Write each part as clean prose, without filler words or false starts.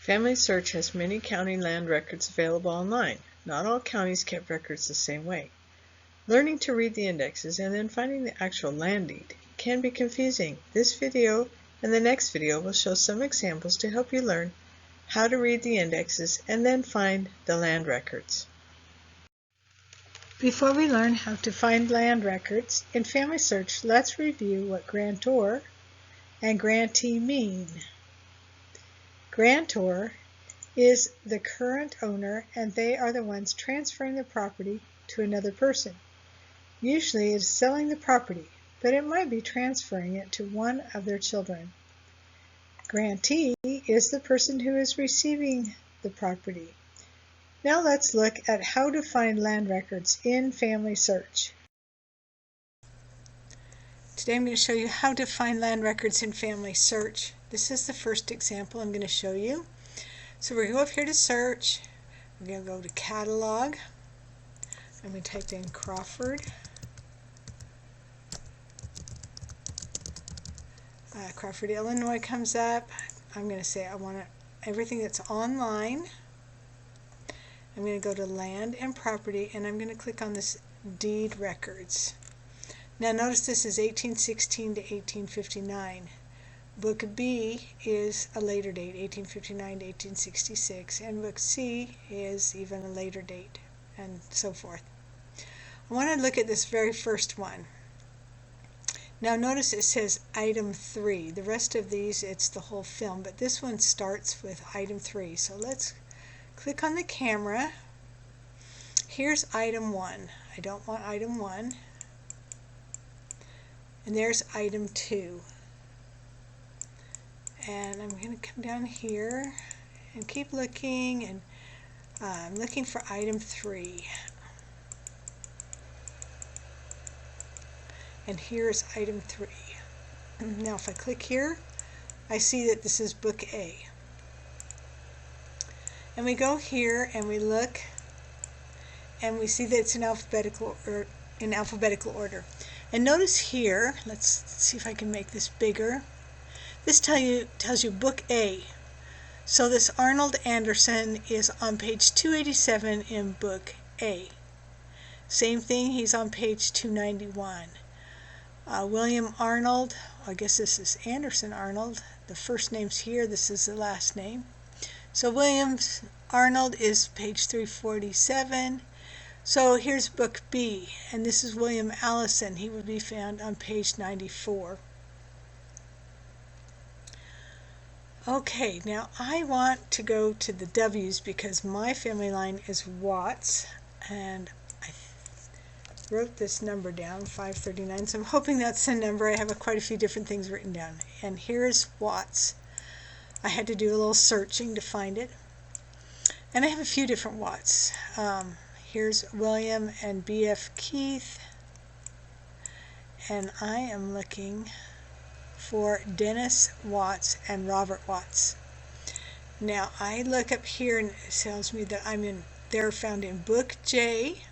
Family Search has many county land records available online. Not all counties kept records the same way. Learning to read the indexes and then finding the actual land deed can be confusing. This video and the next video will show some examples to help you learn how to read the indexes and then find the land records. Before we learn how to find land records in Family Search, let's review what grantor and grantee mean. Grantor is the current owner, and they are the ones transferring the property to another person. Usually it is selling the property, but it might be transferring it to one of their children. Grantee is the person who is receiving the property. Now let's look at how to find land records in Family Search. Today I'm going to show you how to find land records in Family Search. This is the first example I'm going to show you. So we're going to go up here to Search. We're going to go to Catalog. I'm going to type in Crawford. Crawford, Illinois comes up. I'm going to say I want everything that's online. I'm going to go to Land and Property, and I'm going to click on this Deed Records. Now notice this is 1816 to 1859. Book B is a later date, 1859 to 1866, and Book C is even a later date, and so forth. I want to look at this very first one. Now notice it says Item 3. The rest of these, it's the whole film, but this one starts with Item 3. So let's click on the camera. Here's Item 1. I don't want Item 1. And there's Item 2. And I'm going to come down here and keep looking, and I'm looking for Item 3. And here's Item 3. Now if I click here, I see that this is Book A. And we go here and we look, and we see that it's in alphabetical order. And notice here, let's see if I can make this bigger. This tells you Book A. So this Arnold Anderson is on page 287 in Book A. Same thing, he's on page 291. William Arnold, I guess this is Anderson Arnold. The first name's here, this is the last name. So Williams Arnold is page 347. So here's Book B, and this is William Allison. He would be found on page 94. Okay, now I want to go to the W's because my family line is Watts, and I wrote this number down, 539, so I'm hoping that's the number. I have quite a few different things written down. And here's Watts. I had to do a little searching to find it. And I have a few different Watts. Here's William and B.F. Keith. And I am looking for Dennis Watts and Robert Watts. Now I look up here and it tells me that they're found in Book J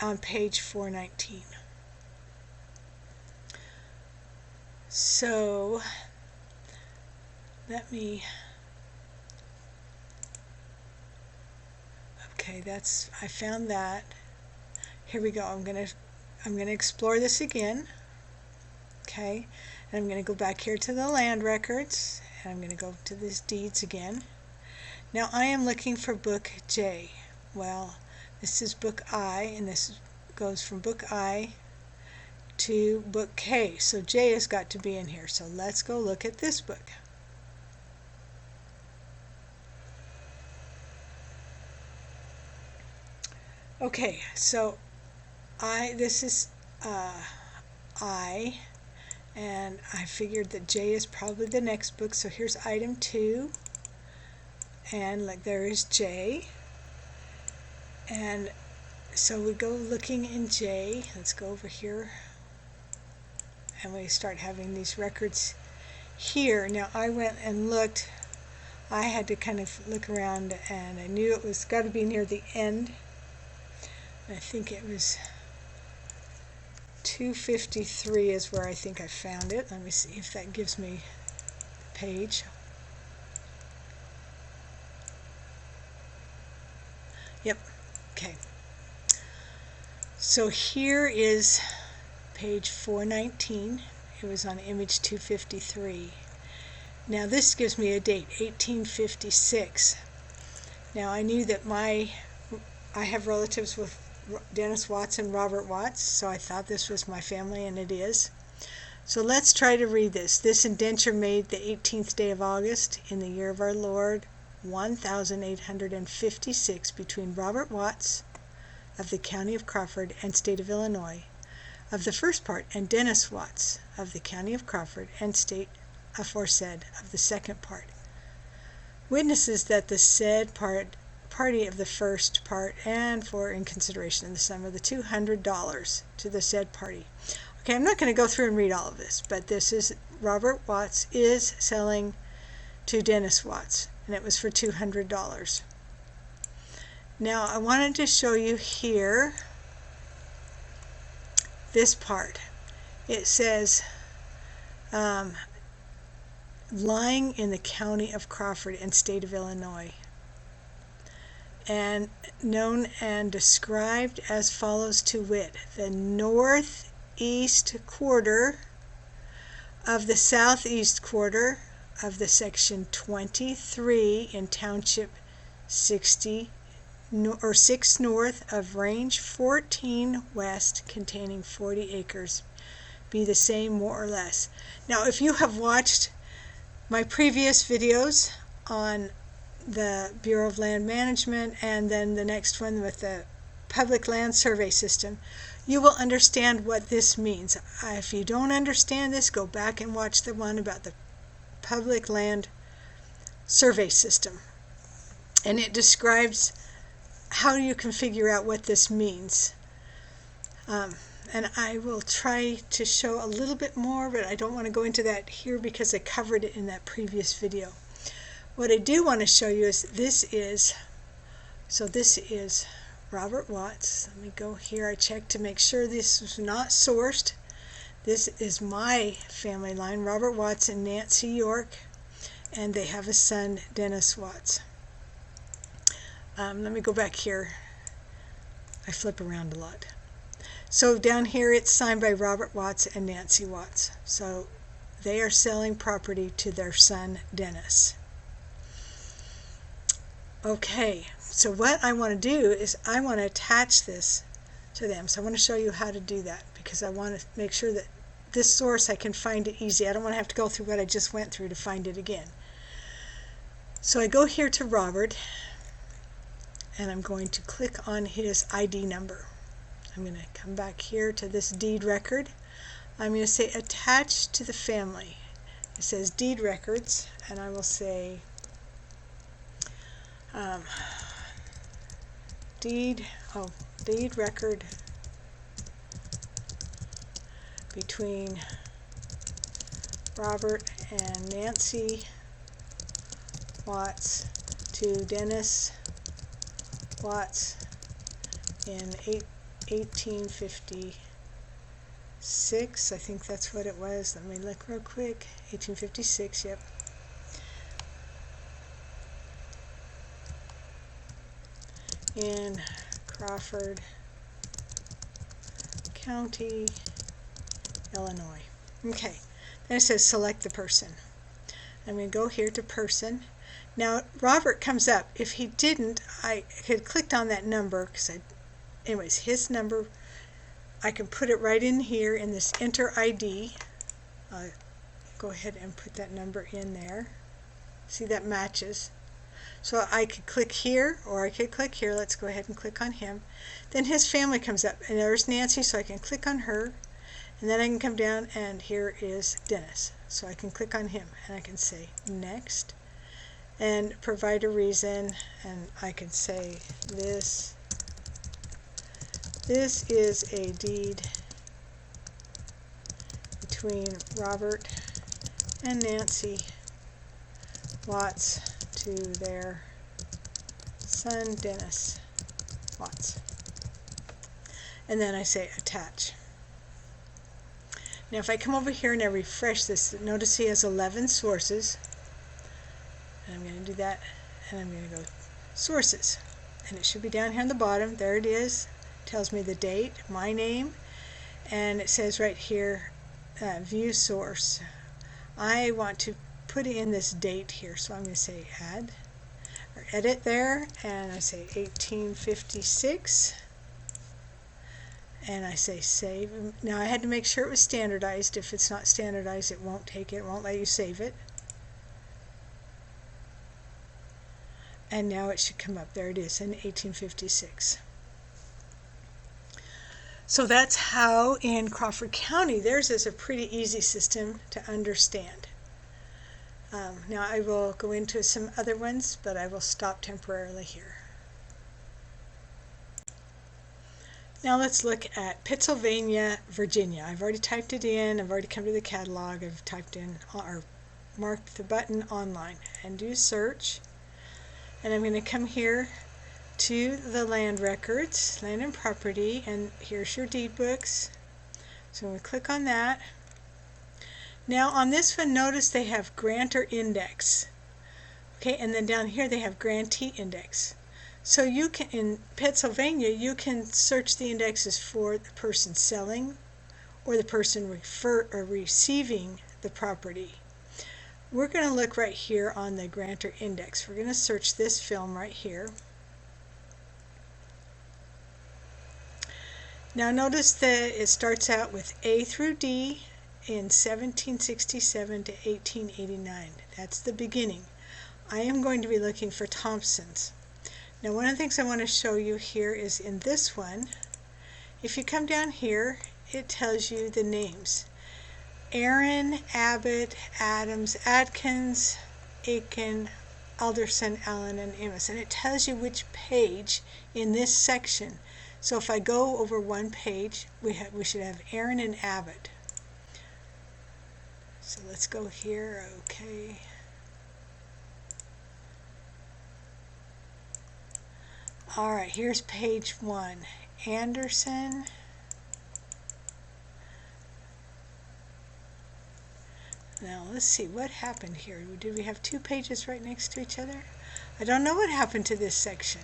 on page 419. So okay, I found that. Here we go. I'm gonna explore this again. Okay, and I'm going to go back here to the land records, and I'm going to go to these deeds again. Now I am looking for Book J. Well, this is Book I, and this goes from Book I to Book K. So J has got to be in here. So let's go look at this book. Okay, so this is I, and I figured that J is probably the next book. So here's Item 2, and there is J. And so we go looking in J. Let's go over here, and we start having these records here. Now I went and looked. I had to kind of look around, and I knew it was got to be near the end. I think it was 253 is where I think I found it. Let me see if that gives me the page. Yep. Okay. So here is page 419. It was on image 253. Now this gives me a date, 1856. Now I knew that I have relatives with Dennis Watts and Robert Watts, so I thought this was my family, and it is. So let's try to read this. This indenture made the 18th day of August in the year of our Lord 1856 between Robert Watts of the county of Crawford and state of Illinois of the first part, and Dennis Watts of the county of Crawford and state aforesaid of the second part. Witnesses that the said party of the first part and for in consideration of the sum of the $200 to the said party. Okay, I'm not going to go through and read all of this, but this is Robert Watts is selling to Dennis Watts, and it was for $200. Now I wanted to show you here this part. It says lying in the county of Crawford and state of Illinois, and known and described as follows, to wit: the northeast quarter of the southeast quarter of the section 23 in township 60 or 6 north of range 14 west, containing 40 acres, be the same more or less. Now if you have watched my previous videos on the Bureau of Land Management and then the next one with the Public Land Survey System, you will understand what this means. If you don't understand this, go back and watch the one about the Public Land Survey System, and it describes how you can figure out what this means. And I will try to show a little bit more, but I don't want to go into that here because I covered it in that previous video. What I do want to show you is this is Robert Watts. Let me go here. I checked to make sure this was not sourced. This is my family line, Robert Watts and Nancy York, and they have a son, Dennis Watts. Let me go back here. I flip around a lot. So down here it's signed by Robert Watts and Nancy Watts. So they are selling property to their son, Dennis. Okay, so what I want to do is I want to attach this to them. So I want to show you how to do that, because I want to make sure that this source I can find it easy. I don't want to have to go through what I just went through to find it again. So I go here to Robert, and I'm going to click on his ID number. I'm going to come back here to this deed record. I'm going to say attach to the family. It says deed records, and I will say deed record between Robert and Nancy Watts to Dennis Watts in 1856. I think that's what it was. Let me look real quick. 1856, yep. In Crawford County, Illinois. Okay, then it says select the person. I'm going to go here to person. Now Robert comes up. If he didn't, I had clicked on that number because anyways, his number, I can put it right in here in this enter ID. Go ahead and put that number in there. See, that matches. So I could click here, or I could click here. Let's go ahead and click on him. Then his family comes up, and there's Nancy, so I can click on her, and then I can come down, and here is Dennis. So I can click on him, and I can say next, and provide a reason, and I can say this is a deed between Robert and Nancy Watts to their son, Dennis Watts. And then I say attach. Now if I come over here and I refresh this, notice he has 11 sources. And I'm going to do that, and I'm going to go sources. and it should be down here on the bottom. There it is. Tells me the date, my name, and it says right here, view source. I want to put in this date here, so I'm going to say add or edit there, and I say 1856, and I say save. Now I had to make sure it was standardized. If it's not standardized, it won't take it, it won't let you save it. And now it should come up. There it is in 1856. So that's how in Crawford County, theirs is a pretty easy system to understand. Now I will go into some other ones, but I will stop temporarily here. Now let's look at Pennsylvania, Virginia. I've already typed it in. I've already come to the catalog. I've typed in or marked the button online and do search. And I'm going to come here to the land records, land and property, and here's your deed books. So I'm going to click on that. Now on this one, notice they have Grantor Index. Okay, and then down here they have Grantee Index. So you can, in Pennsylvania, you can search the indexes for the person selling or the person receiving the property. We're going to look right here on the Grantor Index. We're going to search this film right here. Now notice that it starts out with A through D in 1767 to 1889. That's the beginning. I am going to be looking for Thompson's. Now one of the things I want to show you here is in this one, if you come down here, it tells you the names. Aaron, Abbott, Adams, Adkins, Aiken, Alderson, Allen, and Amos. And it tells you which page in this section. So if I go over one page, we should have Aaron and Abbott. So let's go here, okay. Alright, here's page 1. Anderson. Now let's see what happened here. Did we have two pages right next to each other? I don't know what happened to this section.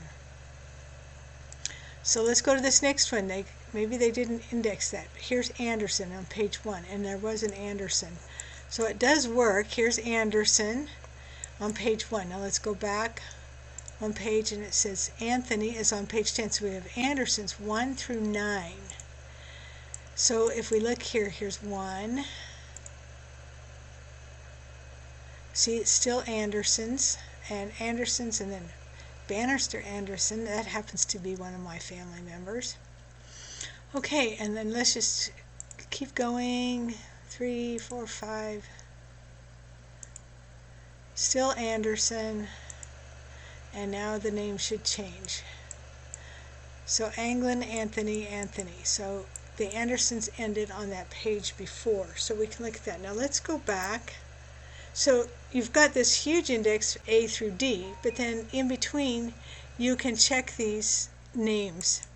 So let's go to this next one. Maybe they didn't index that. Here's Anderson on page 1, and there was an Anderson. So it does work. Here's Anderson on page 1. Now let's go back one page, and it says Anthony is on page 10. So we have Anderson's 1 through 9. So if we look here, here's 1. See, it's still Anderson's, and then Bannister Anderson, that happens to be one of my family members. Okay, and then let's just keep going. 3, 4, 5. Still Anderson, and now the name should change. So Anglin, Anthony, Anthony. So the Andersons ended on that page before, so we can look at that. Now let's go back. So you've got this huge index A through D, but then in between you can check these names.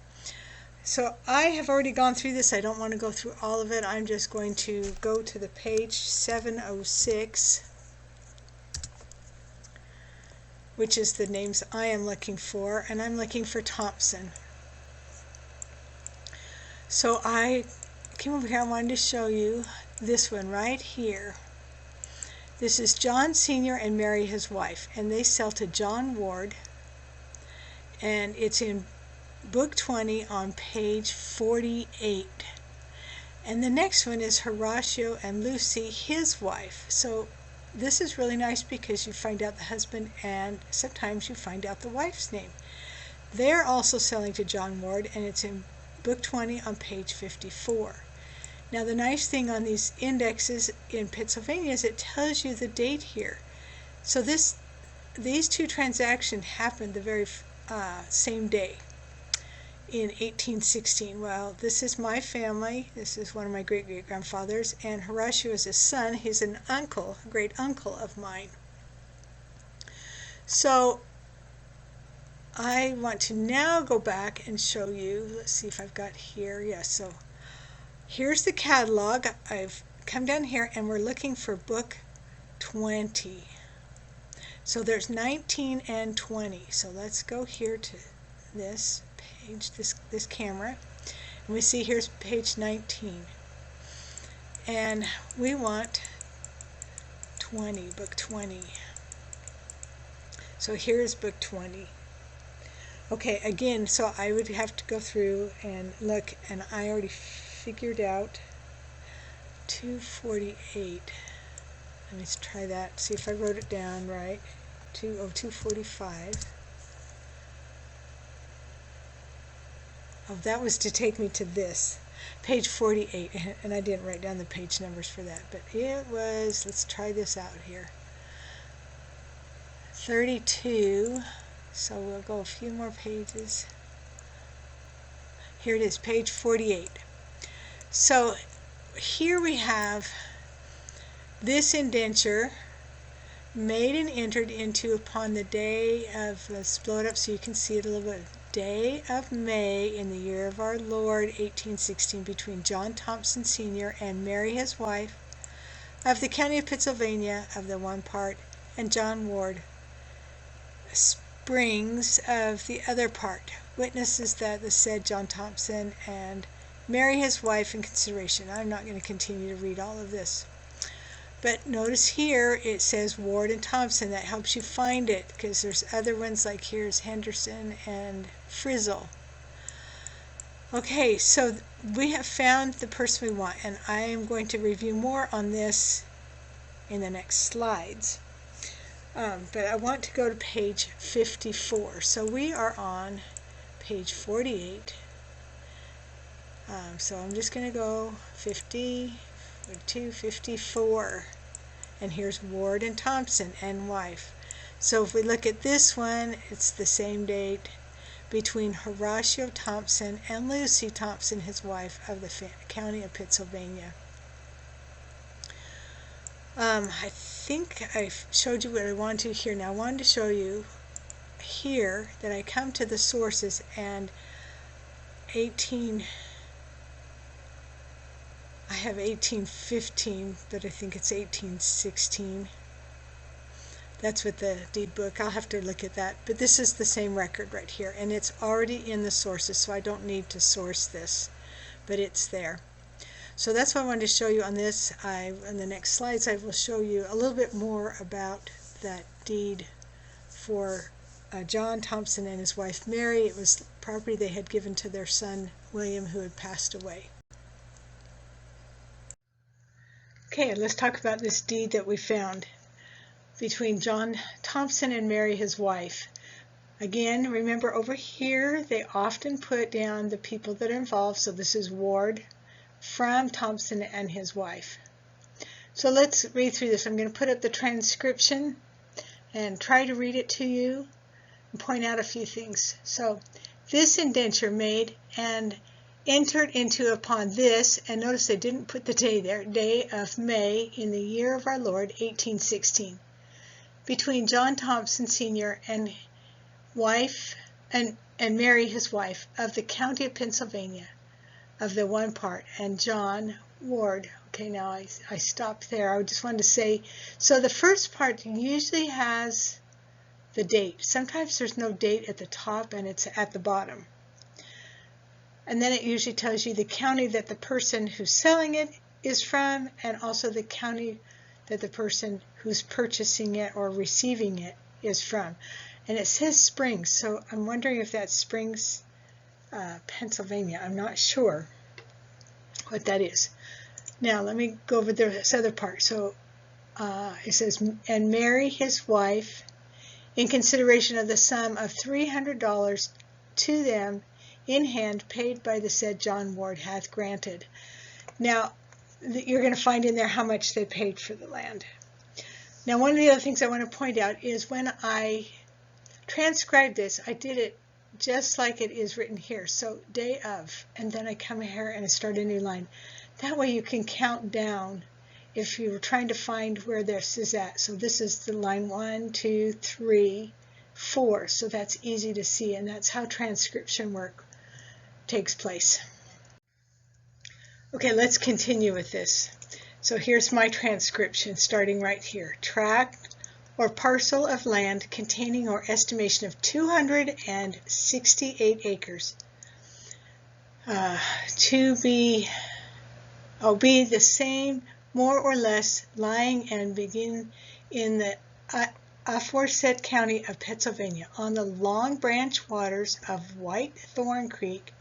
So I have already gone through this. I don't want to go through all of it. I'm just going to go to the page 706, which is the names I am looking for, and I'm looking for Thompson. So I came over here. I wanted to show you this one right here. This is John Sr. and Mary, his wife, and they sell to John Ward, and it's in Book 20 on page 48. And the next one is Horatio and Lucy, his wife. So this is really nice because you find out the husband and sometimes you find out the wife's name. They're also selling to John Ward, and it's in Book 20 on page 54. Now the nice thing on these indexes in Pennsylvania is it tells you the date here. So these two transactions happened the very same day in 1816. Well, this is my family. This is one of my great-great-grandfathers, and Horatio is his son. He's an uncle, a great-uncle of mine. So I want to now go back and show you. Let's see if I've got here. Yes, so here's the catalog. I've come down here and we're looking for book 20. So there's 19 and 20. So let's go here to this page, this camera, and we see here's page 19. And we want 20, book 20. So here's book 20. Okay, again, so I would have to go through and look, and I already figured out 248. Let me try that, see if I wrote it down right. 245. Oh, that was to take me to this. Page 48, and I didn't write down the page numbers for that, but it was, let's try this out here. 32, so we'll go a few more pages. Here it is, page 48. So here we have this indenture made and entered into upon the day of, let's blow it up so you can see it a little bit, day of May in the year of our Lord 1816 between John Thompson Sr. and Mary his wife of the county of Pennsylvania of the one part, and John Ward Springs of the other part. Witnesses that the said John Thompson and Mary his wife in consideration. I'm not going to continue to read all of this. But notice here it says Ward and Thompson. That helps you find it because there's other ones like here's Henderson and Frizzle. Okay, so we have found the person we want, and I am going to review more on this in the next slides. But I want to go to page 54. So we are on page 48. So I'm just going to go 50, 42, 54. And here's Ward and Thompson and wife. So if we look at this one, it's the same date between Horatio Thompson and Lucy Thompson, his wife, of the county of Pennsylvania. I think I showed you what I wanted to here. Now I wanted to show you here that I come to the sources, and I have 1815, but I think it's 1816. That's with the deed book. I'll have to look at that. But this is the same record right here, and it's already in the sources, so I don't need to source this, but it's there. So that's what I wanted to show you on this. In the next slides, I will show you a little bit more about that deed for John Thompson and his wife Mary. It was property they had given to their son William, who had passed away. Okay, let's talk about this deed that we found between John Thompson and Mary, his wife. Again, remember over here, they often put down the people that are involved. So this is Ward from Thompson and his wife. So let's read through this. I'm going to put up the transcription and try to read it to you and point out a few things. So this indenture made and entered into upon this, and notice they didn't put the day there, day of May in the year of our Lord 1816, between John Thompson Sr. and wife and Mary his wife of the county of Pennsylvania of the one part, and John Ward. Okay, now I stopped there. I just wanted to say, so the first part usually has the date. Sometimes there's no date at the top and it's at the bottom. And then it usually tells you the county that the person who's selling it is from, and also the county that the person who's purchasing it or receiving it is from. And it says Springs, so I'm wondering if that's Springs, Pennsylvania. I'm not sure what that is. Now let me go over this other part. So it says, and Mary his wife, in consideration of the sum of $300 to them in hand, paid by the said John Ward, hath granted. Now you're going to find in there how much they paid for the land. Now one of the other things I want to point out is when I transcribed this, I did it just like it is written here. So day of, and then I come here and I start a new line. That way you can count down if you were trying to find where this is at. So this is the line 1, 2, 3, 4. So that's easy to see, and that's how transcription work takes place. Okay, let's continue with this. So here's my transcription starting right here. Tract or parcel of land containing or estimation of 268 acres. Be the same, more or less, lying and begin in the aforesaid county of Pennsylvania on the Long Branch waters of White Thorn Creek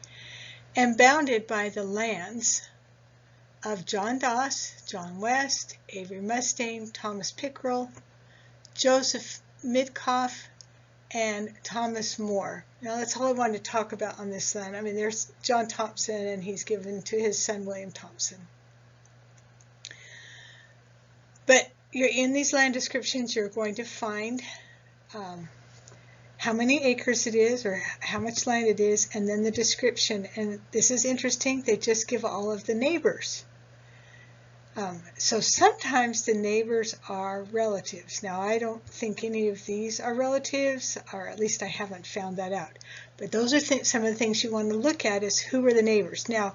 and bounded by the lands of John Doss, John West, Avery Mustang, Thomas Pickrell, Joseph Midcoff, and Thomas Moore. Now that's all I wanted to talk about on this land. I mean, there's John Thompson, and he's given to his son William Thompson. But you're in these land descriptions, you're going to find how many acres it is or how much land it is, and then the description. And this is interesting, they just give all of the neighbors. So sometimes the neighbors are relatives. Now I don't think any of these are relatives, or at least I haven't found that out. But those are some of the things you want to look at, is who are the neighbors. Now,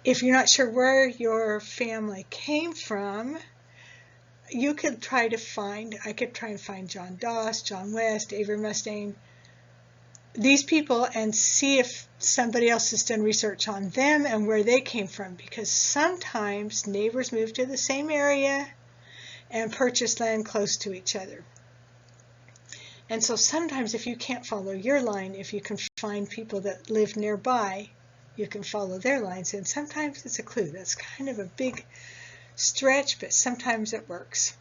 if you're not sure where your family came from, you could try to find, I could try and find John Doss, John West, Avery Mustang, these people, and see if somebody else has done research on them and where they came from, because sometimes neighbors move to the same area and purchase land close to each other. And so sometimes if you can't follow your line, if you can find people that live nearby, you can follow their lines, and sometimes it's a clue. That's kind of a big stretch, but sometimes it works.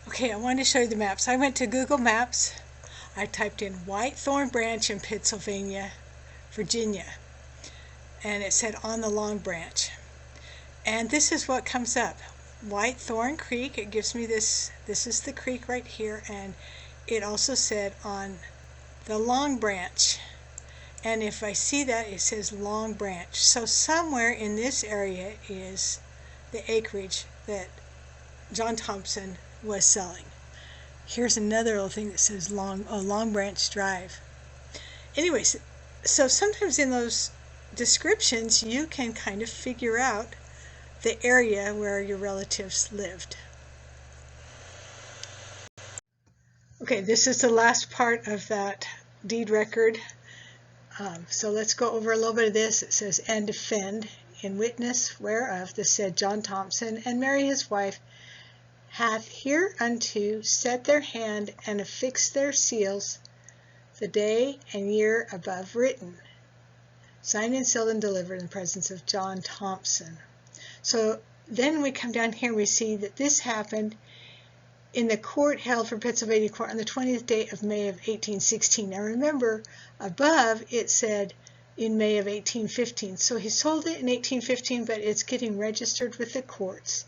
Okay, I wanted to show you the maps. I went to Google Maps. I typed in White Thorn Branch in Pennsylvania, Virginia, and it said on the Long Branch. And this is what comes up. White Thorn Creek, it gives me this is the creek right here, and it also said on the Long Branch. And if I see that, it says Long Branch. So somewhere in this area is the acreage that John Thompson was selling. Here's another little thing that says Long Branch Drive. Anyways, so sometimes in those descriptions you can kind of figure out the area where your relatives lived. Okay, this is the last part of that deed record. So let's go over a little bit of this. It says, and defend in witness whereof the said John Thompson and Mary his wife hath hereunto set their hand and affixed their seals the day and year above written, signed and sealed and delivered in the presence of John Thompson. So then we come down here and we see that this happened in the court held for Pennsylvania court on the 20th day of May of 1816. Now remember, above it said in May of 1815. So he sold it in 1815, but it's getting registered with the courts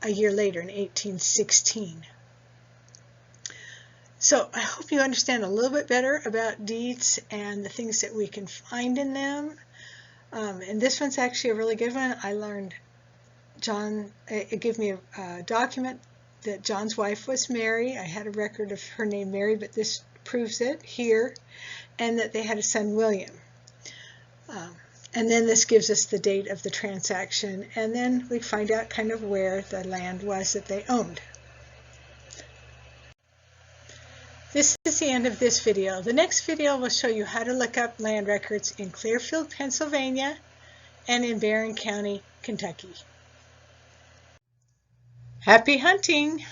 a year later in 1816. So I hope you understand a little bit better about deeds and the things that we can find in them. And this one's actually a really good one. I learned it gave me a document that John's wife was Mary. I had a record of her name Mary, but this proves it here, and that they had a son William. And then this gives us the date of the transaction, and then we find out kind of where the land was that they owned. This is the end of this video. The next video will show you how to look up land records in Clearfield, Pennsylvania, and in Barron County, Kentucky. Happy hunting!